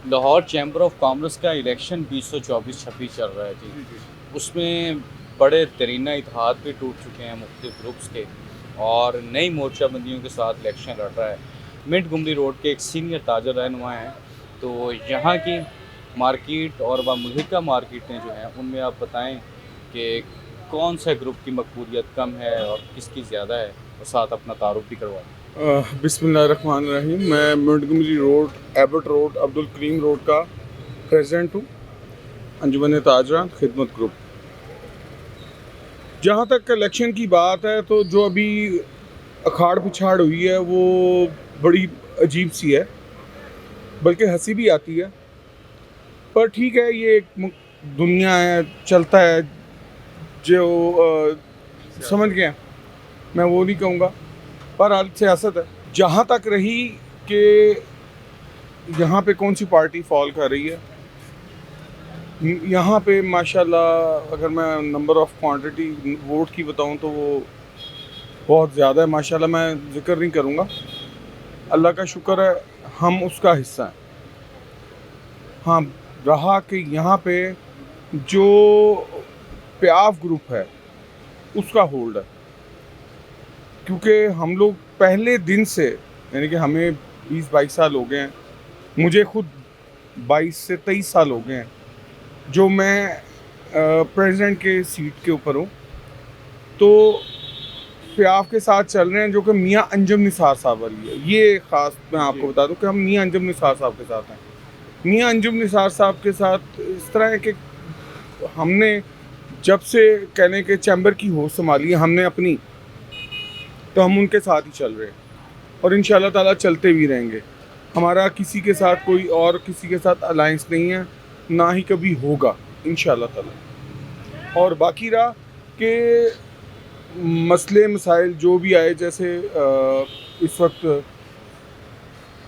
Lahore chamber of commerce का election 2024-26 चल रहा है जी। जी जी। उसमें बड़े दरीना इत्तेहाद भी टूट चुके हैं मुख्तलिफ ग्रुप्स के, और नई मोर्चाबंदियों के साथ इलेक्शन लड़ रहा है। मिंट गुमरी रोड के एक सीनियर ताजर रहनुमा हैं, तो यहाँ की मार्केट और मुल्हिका मार्केटें जो हैं उनमें आप बताएं कि कौन सा ग्रुप की मकबूलियत कम है और किसकी ज़्यादा है, और साथ अपना तारुफ भी करवाएं। बिस्मिल्लाहिर्रहमानिर्रहीम। मैं Montgomery road, Abbott road, Abdul Karim road का प्रेसिडेंट हूँ, अंजुमन ताजरान खिदमत ग्रुप। जहाँ तक इलेक्शन की बात है तो जो अभी अखाड़ पिछाड़ हुई है वो बड़ी अजीब सी है, बल्कि हंसी भी आती है। पर ठीक है, ये एक दुनिया है, चलता है। जो समझ गए, मैं वो नहीं कहूँगा, पर हाल सियासत है। जहाँ तक रही कि यहाँ पे कौन सी पार्टी फॉल कर रही है, यहाँ पे माशाल्लाह अगर मैं नंबर ऑफ़ क्वांटिटी वोट की बताऊँ तो वो बहुत ज़्यादा है माशाल्लाह। मैं ज़िक्र नहीं करूँगा, अल्लाह का शुक्र है हम उसका हिस्सा हैं। हाँ, रहा कि यहाँ पे जो प्याफ ग्रुप है उसका होल्ड है, क्योंकि हम लोग पहले दिन से, यानी कि हमें 20-22 साल हो गए हैं, मुझे खुद 22 से 23 साल हो गए हैं जो मैं प्रेसिडेंट के सीट के ऊपर हूँ। तो प्याफ के साथ चल रहे हैं जो कि मियाँ अंजुम निसार साहब वाली है। ये ख़ास मैं आपको बता दूं कि हम मियाँ अंजुम निसार साहब के साथ हैं। मियाँ अंजुम निसार साहब के साथ इस तरह है कि हमने जब से कहने के चैम्बर की होश संभाली है हमने अपनी, तो हम उनके साथ ही चल रहे हैं और इंशाल्लाह ताला चलते भी रहेंगे। हमारा किसी के साथ कोई और किसी के साथ अलायंस नहीं है, ना ही कभी होगा इंशाल्लाह ताला। और बाकी रहा कि मसले मसाइल जो भी आए, जैसे इस वक्त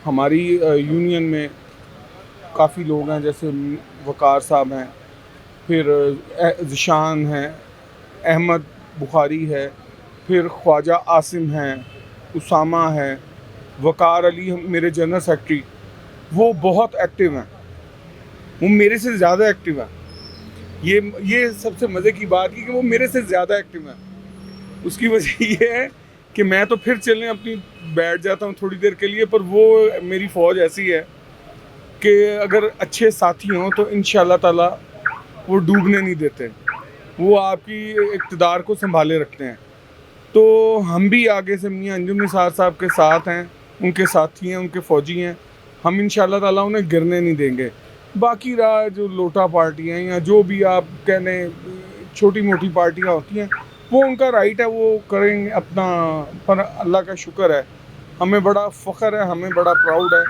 हमारी यूनियन में काफ़ी लोग हैं, जैसे वकार साहब हैं, फिर ज़िशान हैं, अहमद बुखारी है, फिर ख्वाजा आसिम हैं, उसामा है, वकार अली मेरे जनरल सेक्रेटरी, वो बहुत एक्टिव हैं, वो मेरे से ज़्यादा एक्टिव हैं। ये सबसे मज़े की बात है कि वो मेरे से ज़्यादा एक्टिव हैं। उसकी वजह ये है कि मैं तो फिर चलने अपनी बैठ जाता हूँ थोड़ी देर के लिए, पर वो मेरी फ़ौज ऐसी है कि अगर अच्छे साथी हों तो इंशाल्लाह ताला वो डूबने नहीं देते, वो आपकी इक़्तिदार को संभाले रखते हैं। तो हम भी आगे से मियाँ अंजुम निसार साहब के साथ हैं, उनके साथी हैं, उनके फ़ौजी हैं। हम इंशाल्लाह ताला उन्हें गिरने नहीं देंगे। बाकी रहा जो लोटा पार्टियाँ या जो भी आप कहने छोटी मोटी पार्टियाँ होती हैं, वो उनका राइट है, वो करेंगे अपना। पर अल्लाह का शुक्र है, हमें बड़ा फ़ख्र है, हमें बड़ा प्राउड है